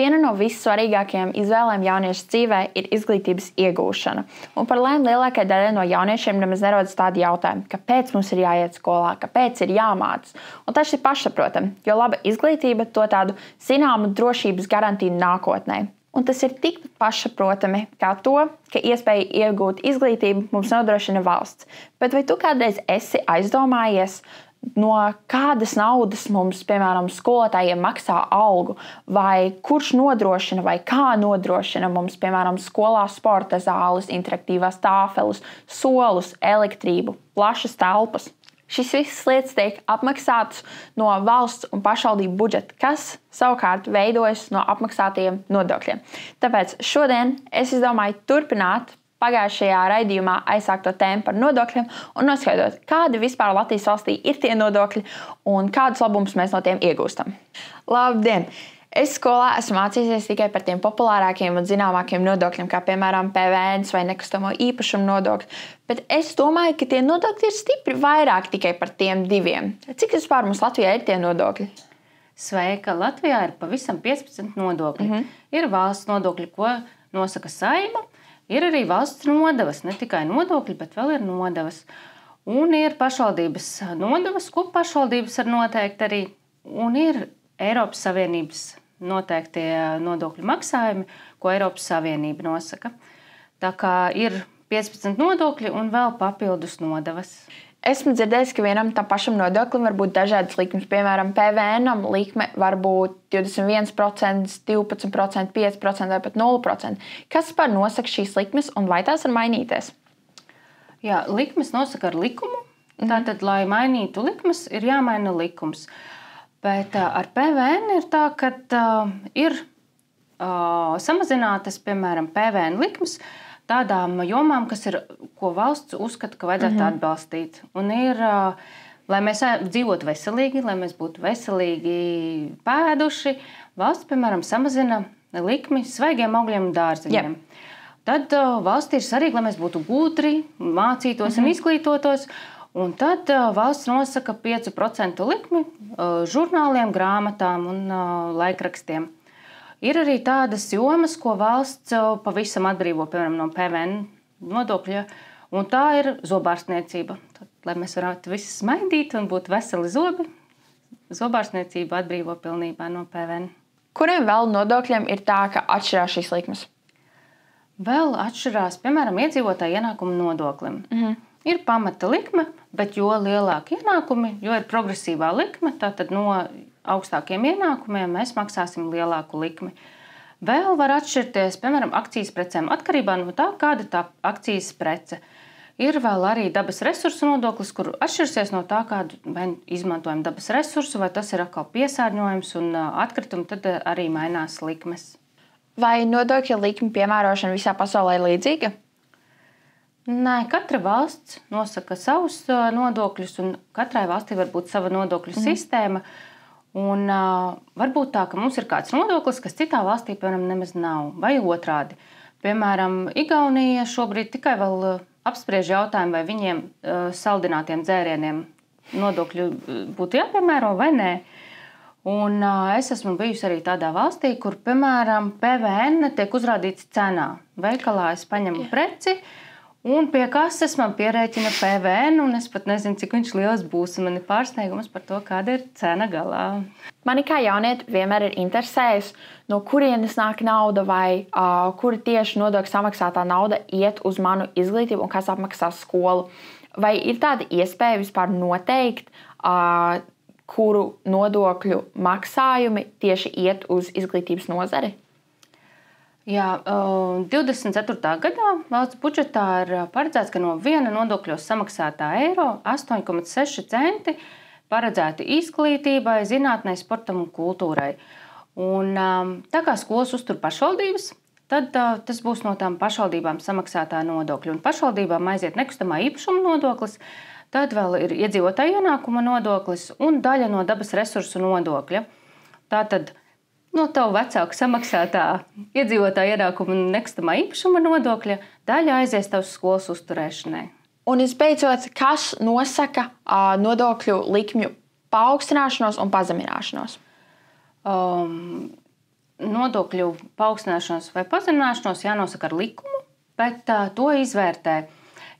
viena no vissvarīgākajām izvēlēm jauniešu dzīvē ir izglītības iegūšana. Un par laimi lielākajai daļai no jauniešiem nemaz nerodas tādi jautājumi, kāpēc mums ir jāiet skolā, kāpēc ir jāmācās. Un tas ir pašsaprotami, jo laba izglītība to tādu zināmu drošības garantiju nākotnē. Un tas ir tikpat pašsaprotami kā to, ka iespēja iegūt izglītību mums nodrošina valsts. Bet vai tu kādreiz esi aizdomājies, no kādas naudas mums, piemēram, skolotājiem maksā algu, vai kurš nodrošina vai kā nodrošina mums, piemēram, skolā sporta zāles, interaktīvās tāfeles, solus, elektrību, plašas telpas? Šis visas lietas tiek apmaksātas no valsts un pašvaldību budžeta, kas savukārt veidojas no apmaksātajiem nodokļiem. Tāpēc šodien es izdomāju turpināt pagājušajā raidījumā aizsākto tēmu par nodokļiem un noskaidrot, kādi vispār Latvijas valstī ir tie nodokļi un kādus labumus mēs no tiem iegūstam. Labdien! Es skolā esmu mācījies tikai par tiem populārākiem un zināmākiem nodokļiem, kā piemēram PVN vai nekustamo īpašumu nodokļi, bet es domāju, ka tie nodokļi ir stipri vairāk tikai par tiem diviem. Cik vispār mums Latvijā ir tie nodokļi? Sveika! Latvijā ir pavisam 15 nodokļi. Ir valsts nodokļi, ko nosaka Saeima. Ir arī valsts nodevas, ne tikai nodokļi, bet vēl ir nodevas. Un ir pašvaldības nodevas, ko pašvaldības var noteikt arī. Un ir Eiropas Savienības noteiktie nodokļu maksājumi, ko Eiropas Savienība nosaka. Tā kā ir 15 nodokļi un vēl papildus nodevas. Esmu dzirdējis, ka vienam tam pašam nodoklim var būt dažādas likmes. Piemēram, PVN likme var būt 21%, 12%, 5% vai pat 0%. Kas par nosaka šīs likmes un vai tās var mainīties? Jā, likmes nosaka ar likumu. Tātad, lai mainītu likmes, ir jāmaina likums. Bet ar PVN ir tā, ka ir samazinātas, piemēram, PVN likmes tādām jomām, ko valsts uzskata, ka vajadzētu atbalstīt. Un ir, lai mēs dzīvotu veselīgi, lai mēs būtu veselīgi pēduši, valsts, piemēram, samazina likmi svaigiem augļiem un dārzeņiem. Tad valsts ir svarīgi, lai mēs būtu gudri, mācītos un izglītotos. Un tad valsts nosaka 5% likmi žurnāliem, grāmatām un laikrakstiem. Ir arī tādas jomas, ko valsts pavisam atbrīvo, piemēram, no PVN nodokļa, un tā ir zobārstniecība. Tad, lai mēs varētu visi smaidīt un būt veseli zobi, zobārstniecība atbrīvo pilnībā no PVN. Kuriem vēl nodokļiem ir tā, ka atšķirās šīs likmes? Vēl atšķirās, piemēram, iedzīvotāju ienākumu nodoklim. Ir pamata likme, bet jo lielāki ienākumi, jo ir progresīvā likme, tātad no augstākiem ienākumiem mēs maksāsim lielāku likmi. Vēl var atšķirties, piemēram, akcijas precēm atkarībā no tā, kāda tā akcijas prece. Ir vēl arī dabas resursu nodoklis, kur atšķirsies no tā, kādu izmantojam dabas resursu, vai tas ir atkal piesārņojums un atkritumi, tad arī mainās likmes. Vai nodokļa likmi piemērošana visā pasaulē ir līdzīga? Nē, katra valsts nosaka savus nodokļus, un katrai valstī var būt sava nodokļu sistēma. Un varbūt tā, ka mums ir kāds nodoklis, kas citā valstī, piemēram, nemaz nav, vai otrādi. Piemēram, Igaunija šobrīd tikai vēl apspriež jautājumu, vai viņiem saldinātiem dzērieniem nodokļu būtu jāpiemēro vai nē. Un es esmu bijusi arī tādā valstī, kur, piemēram, PVN tiek uzrādīts cenā. Veikalā es paņemu preci, un pie kases man pierēķina PVN, un es pat nezinu, cik viņš liels būs. Man ir pārsteigums par to, kāda ir cena galā. Mani kā jaunieti vienmēr ir interesējusi, no kurienes nāk nauda vai kura tieši nodokļu samaksātā nauda iet uz manu izglītību un kas apmaksā skolu. Vai ir tāda iespēja vispār noteikt, kuru nodokļu maksājumi tieši iet uz izglītības nozari? Jā, 24. gadā valsts budžetā ir paredzēts, ka no viena nodokļos samaksātā eiro 8,6 centi paredzēti izglītībai, zinātnei, sportam un kultūrai. Un, tā kā skolas uztur pašvaldības, tad tas būs no tām pašvaldībām samaksātā nodokļa. Un pašvaldībām aiziet nekustamā īpašuma nodoklis, tad vēl ir iedzīvotāju ienākuma nodoklis un daļa no dabas resursu nodokļa. Tātad no tavu vecāku samaksātā iedzīvotāju ienākuma un nekustamā īpašuma nodokļa daļa aizies tavas skolas uzturēšanai. Un visbeidzot, kas nosaka nodokļu likmju paaugstināšanos un pazemināšanos? nodokļu paaugstināšanos vai pazemināšanos jānosaka ar likumu, bet to izvērtē.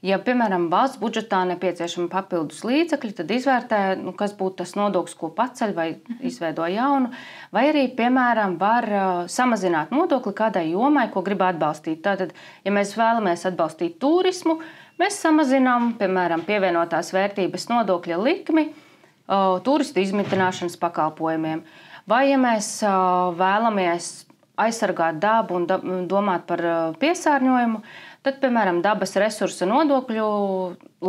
Ja, piemēram, valsts budžetā nepieciešami papildus līdzekļi, tad izvērtē, kas būtu tas nodoklis, ko paceļ vai izveido jaunu, vai arī, piemēram, var samazināt nodokli kādai jomai, ko grib atbalstīt. Tātad, ja mēs vēlamies atbalstīt turismu, mēs samazinām, piemēram, pievienotās vērtības nodokļa likmi turistu izmitināšanas pakalpojumiem. Vai, ja mēs vēlamies aizsargāt dabu un domāt par piesārņojumu, tad, piemēram, dabas resursu nodokļu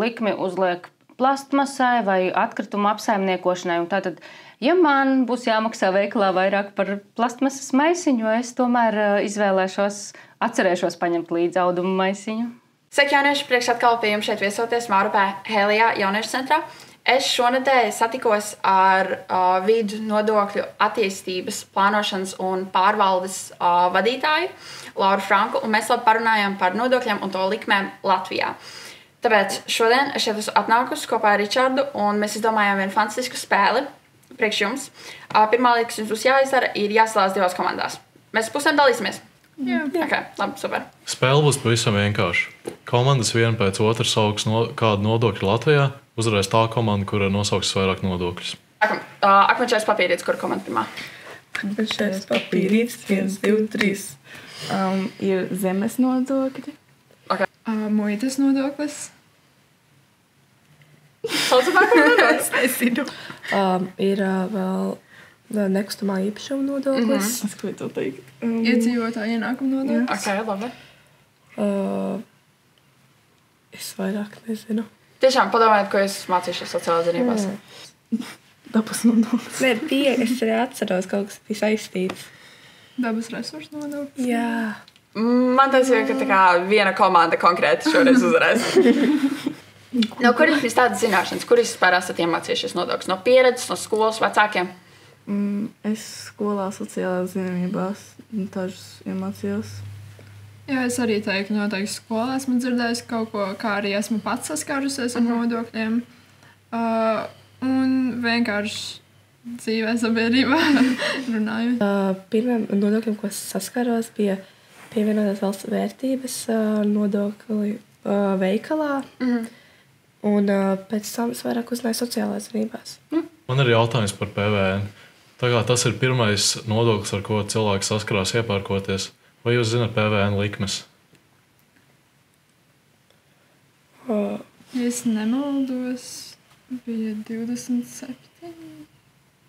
likmi uzliek plastmasai vai atkritumu apsaimniekošanai. Un tātad, ja man būs jāmaksā veikalā vairāk par plastmasas maisiņu, es tomēr atcerēšos paņemt līdzi audumu maisiņu. Sveiki, jaunieši! Prieks atkal pie jums šeit viesoties Mārupē Hēlijā jauniešu centrā. Es šonedēļ satikos ar vidu nodokļu attīstības, plānošanas un pārvaldes vadītāju Lauru Franku, un mēs parunājām par nodokļiem un to likmēm Latvijā. Tāpēc šodien es šeit esmu atnākusi kopā ar Ričardu, un mēs izdomājām vienu fantastisku spēli priekš jums. Pirmā lieta, kas jums būs jāizdara, ir jāsadalās divās komandās. Mēs pusēm dalīsimies. Jā. Okay, labi, super. Spēle būs pavisam vienkārša. Komandas viena pēc otras sauks kādu nodokļu Latvijā, uzvarēs tā komanda, kura nosauks vairāk nodokļus. Akmeņšais papīrītis, kura komanda pirmā? Akmeņšais papīrītis, 1, 2, 3. Ir zemes nodokļi. Okay. Muitas nodoklis. Sauc apākam nodoklis? Nezinu. Ir vēl nekustamā īpašuma nodoklis. Es ko to teikt? Iedzīvotāju ienākumu nodoklis. Ok, labi. Es vairāk nezinu. Tiešām padomājiet, ko jūs mācījušies sociālās zinībās. Dabas nodoklis. Nē, es arī atceros, kaut kas bija saistīts. Dabas resursu nodoklis. Jā. Man tas ir, ka tā kā viena komanda konkrēti šoreiz uzvarēs. No kur ir tādas zināšanas? Kur jūs vispār esat iemācījušies nodokļus? No pieredzes, no skolas, vecākiem? Es skolā sociālās zinībās dažus iemācījos. Jā, es arī teiktu, noteikti skolā esmu dzirdējis kaut ko, kā arī esmu pats saskārusies ar nodokļiem. Un vienkārši dzīvē sabiedrībā runājot. Pirmiem nodokļiem, ko es saskaros, bija pievienotās valsts vērtības nodokli veikalā. Un pēc tam es vairāk uzzināju sociālās zinībās. Man ir jautājums par PVN. Tā kā tas ir pirmais nodoklis, ar ko cilvēki saskarās iepērkoties. Vai jūs zināt PVN likmes? Ja es nemaldos, bija 27.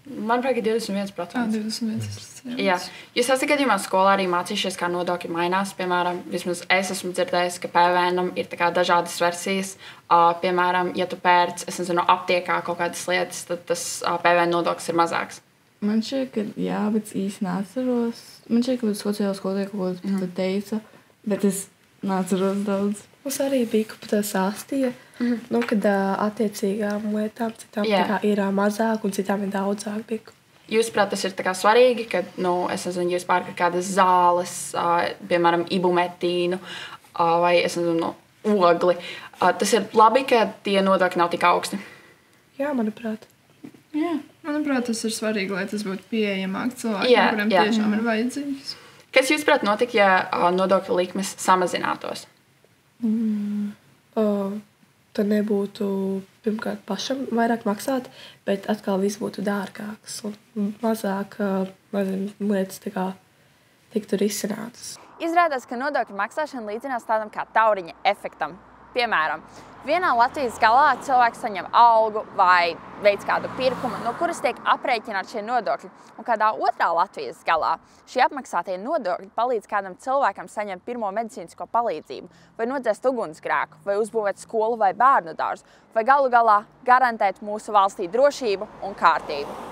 Manuprāt, 21%. 21%. Jā. Jūs esat gadījumā skolā arī mācījušies, kā nodokļi mainās. Piemēram, vismaz es esmu dzirdējis, ka PVN ir dažādas versijas. Piemēram, ja tu pērc, es nezinu, aptiekā kaut kādas lietas, tad tas PVN nodoklis ir mazāks. Man šķiet, ka jā, bet īsti neatceros. Man šķiet, ka sociālā skolā kaut ko teica, bet es neatceros daudz. Mums arī bija, ka tā sāstīja, kad attiecīgām lietām citām ir mazāk un citām ir daudzāk. Jūs, prāt, tas ir svarīgi, ka, es nezinu, jūs pērkat kādas zāles, piemēram, ibumetīnu vai, es nezinu, ogli. Tas ir labi, ka tie nodokļi nav tik augsti. Jā, manuprāt. Jā. Manuprāt, tas ir svarīgi, lai tas būtu pieejamāk cilvēkiem, kuriem tiešām ir vajadzīgs. Kas jūs, prāt, notika, ja nodokļu likmes samazinātos? Tad nebūtu pirmkārt pašam vairāk maksāt, bet atkal viss būtu dārgāks un mazāk lietas tiktu risinātas. Izrādās, ka nodokļu maksāšana līdzinās tādam kā tauriņa efektam. Piemēram, vienā Latvijas galā cilvēks saņem algu vai veic kādu pirkumu, no kuras tiek aprēķināti šie nodokļi. Un kādā otrā Latvijas galā šie apmaksātie nodokļi palīdz kādam cilvēkam saņemt pirmo medicīnisko palīdzību, vai nodzēst ugunsgrēku, vai uzbūvēt skolu vai bērnu dārzu, vai galu galā garantēt mūsu valstī drošību un kārtību.